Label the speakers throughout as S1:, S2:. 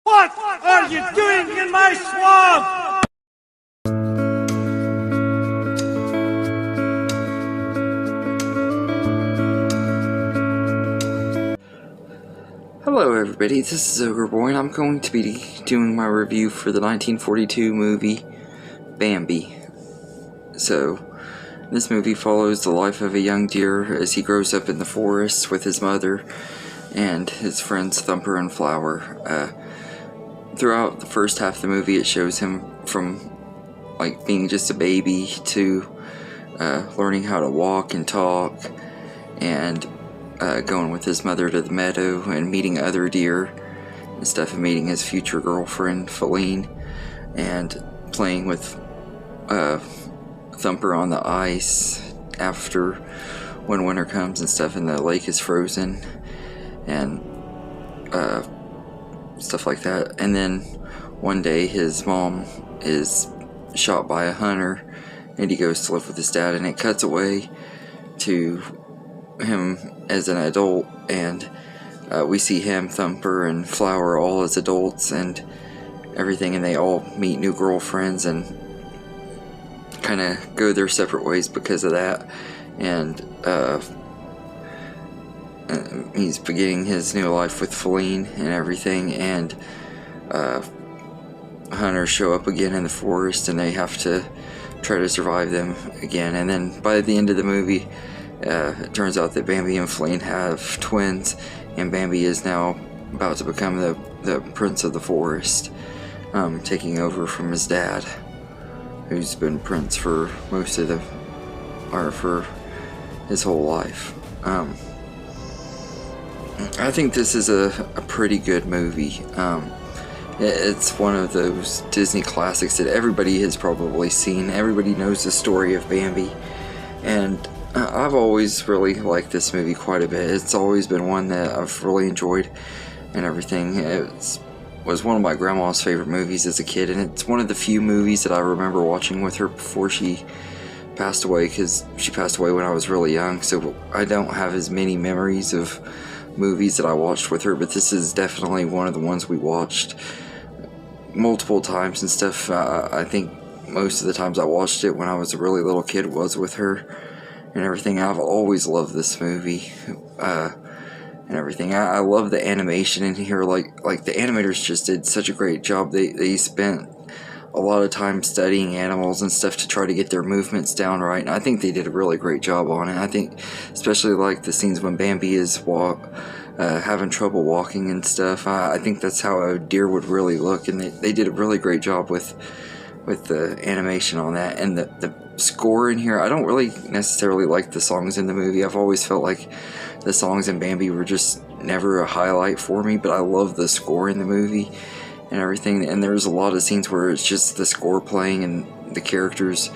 S1: What are you doing in my swamp?
S2: Hello everybody, this is Ogre Boy and I'm going to be doing my review for the 1942 movie Bambi. So, this movie follows the life of a young deer as he grows up in the forest with his mother and his friends Thumper and Flower. Throughout the first half of the movie it shows him from like being just a baby to learning how to walk and talk and going with his mother to the meadow and meeting other deer and stuff, and meeting his future girlfriend Feline, and playing with Thumper on the ice after when winter comes and stuff and the lake is frozen and stuff like that. And then one day his mom is shot by a hunter and he goes to live with his dad, and it cuts away to him as an adult, and we see him, Thumper, and Flower all as adults and everything, and they all meet new girlfriends and kind of go their separate ways because of that. And he's beginning his new life with Feline and everything, and hunters show up again in the forest and they have to try to survive them again. And then by the end of the movie, it turns out that Bambi and Feline have twins, and Bambi is now about to become the prince of the forest, taking over from his dad, who's been prince for most of for his whole life. I think this is a pretty good movie. It's one of those Disney classics that everybody has probably seen. Everybody knows the story of Bambi, and I've always really liked this movie quite a bit. It's always been one that I've really enjoyed and everything. It was one of my grandma's favorite movies as a kid, and it's one of the few movies that I remember watching with her before she passed away, because she passed away when I was really young, so I don't have as many memories of movies that I watched with her, but this is definitely one of the ones we watched multiple times and stuff. I think most of the times I watched it when I was a really little kid was with her and everything. I've always loved this movie and everything. I love the animation in here. Like the animators just did such a great job. They spent a lot of time studying animals and stuff to try to get their movements down right, and I think they did a really great job on it. I think especially like the scenes when Bambi is having trouble walking and stuff. I think that's how a deer would really look, and they did a really great job with the animation on that. And the score in here, I don't really necessarily like the songs in the movie. I've always felt like the songs in Bambi were just never a highlight for me, but I love the score in the movie and everything. And there's a lot of scenes where it's just the score playing and the characters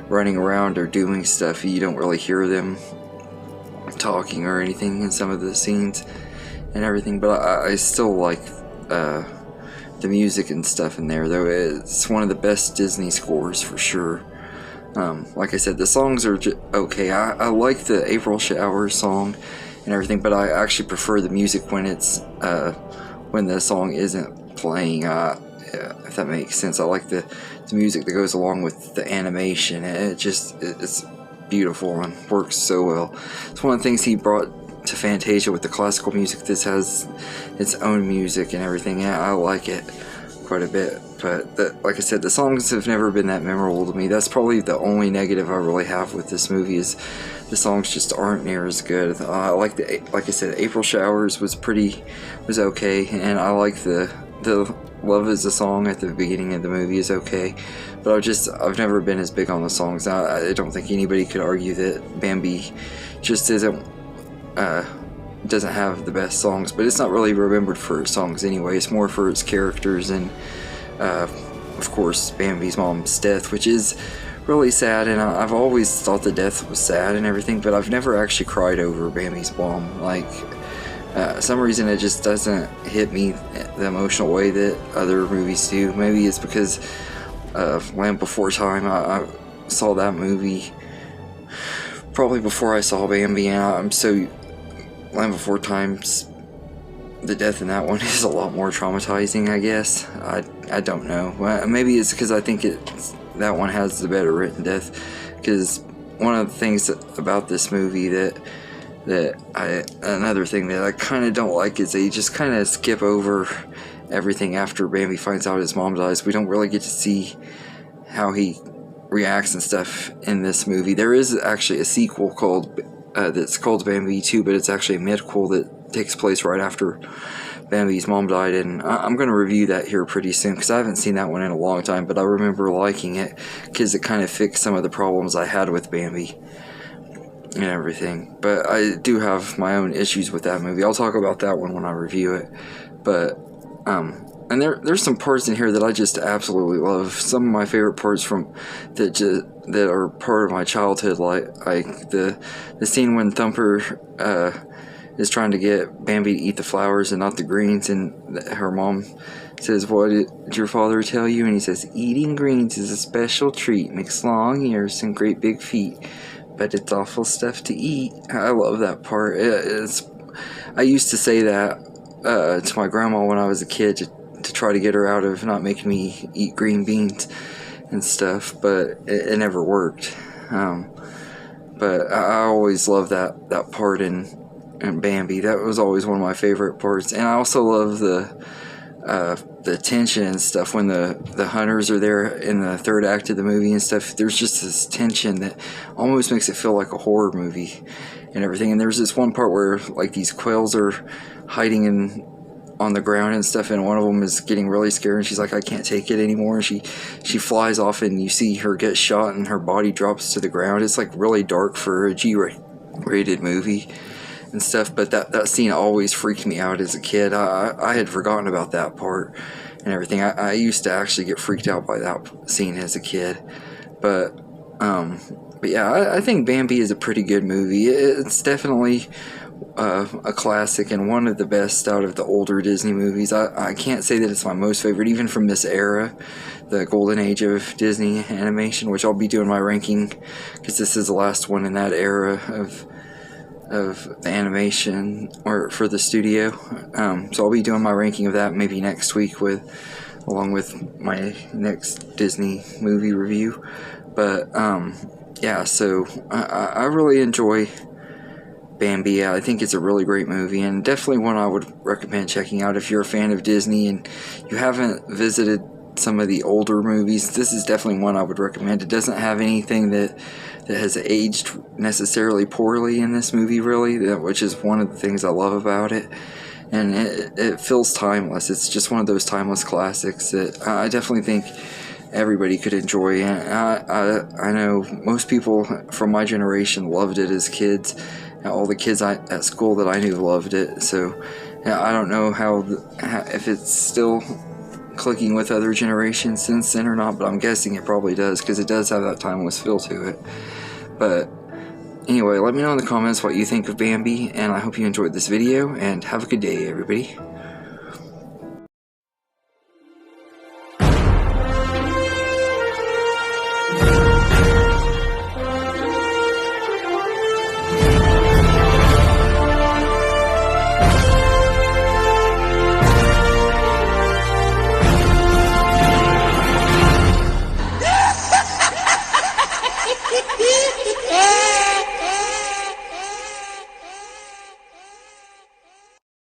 S2: running around or doing stuff. You don't really hear them talking or anything in some of the scenes and everything, but I still like the music and stuff in there, though. It's one of the best Disney scores for sure. Like I said, the songs are okay. I like the April Shower song and everything, but I actually prefer the music when it's when the song isn't playing, if that makes sense. I like the music that goes along with the animation. It's beautiful and works so well. It's one of the things he brought to Fantasia with the classical music. This has its own music and everything. Yeah, I like it quite a bit, but like I said, the songs have never been that memorable to me. That's probably the only negative I really have with this movie, is the songs just aren't near as good. Like I said, April Showers was okay, and I like the Love Is a Song at the beginning of the movie is okay, but I've never been as big on the songs. I don't think anybody could argue that Bambi just doesn't have the best songs, but it's not really remembered for its songs anyway. It's more for its characters, and of course Bambi's mom's death, which is really sad, and I've always thought the death was sad and everything, but I've never actually cried over Bambi's mom. Like, some reason it just doesn't hit me the emotional way that other movies do. Maybe it's because of Land Before Time. I saw that movie probably before I saw Bambi, and I'm so Land Before Time's the death in that one is a lot more traumatizing, I guess. I don't know. Well, maybe it's because I think that one has the better written death. Because one of the things about this movie another thing that I kind of don't like is they just kind of skip over everything after Bambi finds out his mom dies. We don't really get to see how he reacts and stuff in this movie. There is actually a sequel that's called Bambi 2, but it's actually a midquel that takes place right after Bambi's mom died, and I'm going to review that here pretty soon because I haven't seen that one in a long time, but I remember liking it because it kind of fixed some of the problems I had with Bambi and everything. But I do have my own issues with that movie. I'll talk about that one when I review it. But and there's some parts in here that I just absolutely love. Some of my favorite parts that are part of my childhood, like the scene when Thumper is trying to get Bambi to eat the flowers and not the greens, and her mom says, "What did your father tell you?" And he says, "Eating greens is a special treat. Makes long ears and great big feet, but it's awful stuff to eat." I love that part. I used to say that to my grandma when I was a kid to try to get her out of not making me eat green beans and stuff, but it never worked. But I always loved that part in Bambi. That was always one of my favorite parts. And I also love the tension and stuff when the hunters are there in the third act of the movie and stuff. There's just this tension that almost makes it feel like a horror movie and everything. And there's this one part where like these quails are hiding on the ground and stuff, and one of them is getting really scared, and she's like, "I can't take it anymore." And she flies off, and you see her get shot, and her body drops to the ground. It's like really dark for a G-rated movie and stuff, but that scene always freaked me out as a kid. I had forgotten about that part and everything. I used to actually get freaked out by that scene as a kid. But yeah, I think Bambi is a pretty good movie. It's definitely a classic and one of the best out of the older Disney movies. I can't say that it's my most favorite, even from this era, the golden age of Disney animation, which I'll be doing my ranking because this is the last one in that era of the animation or for the studio. So I'll be doing my ranking of that maybe next week along with my next Disney movie review. But yeah, so I really enjoy Bambi. I think it's a really great movie, and definitely one I would recommend checking out if you're a fan of Disney and you haven't visited some of the older movies. This is definitely one I would recommend. It doesn't have anything that has aged necessarily poorly in this movie, really, which is one of the things I love about it. And it feels timeless. It's just one of those timeless classics that I definitely think everybody could enjoy. And I know most people from my generation loved it as kids. All the kids at school that I knew loved it. So I don't know if it's still clicking with other generations since then or not, but I'm guessing it probably does because it does have that timeless feel to it. But anyway, let me know in the comments what you think of Bambi, and I hope you enjoyed this video, and have a good day, everybody.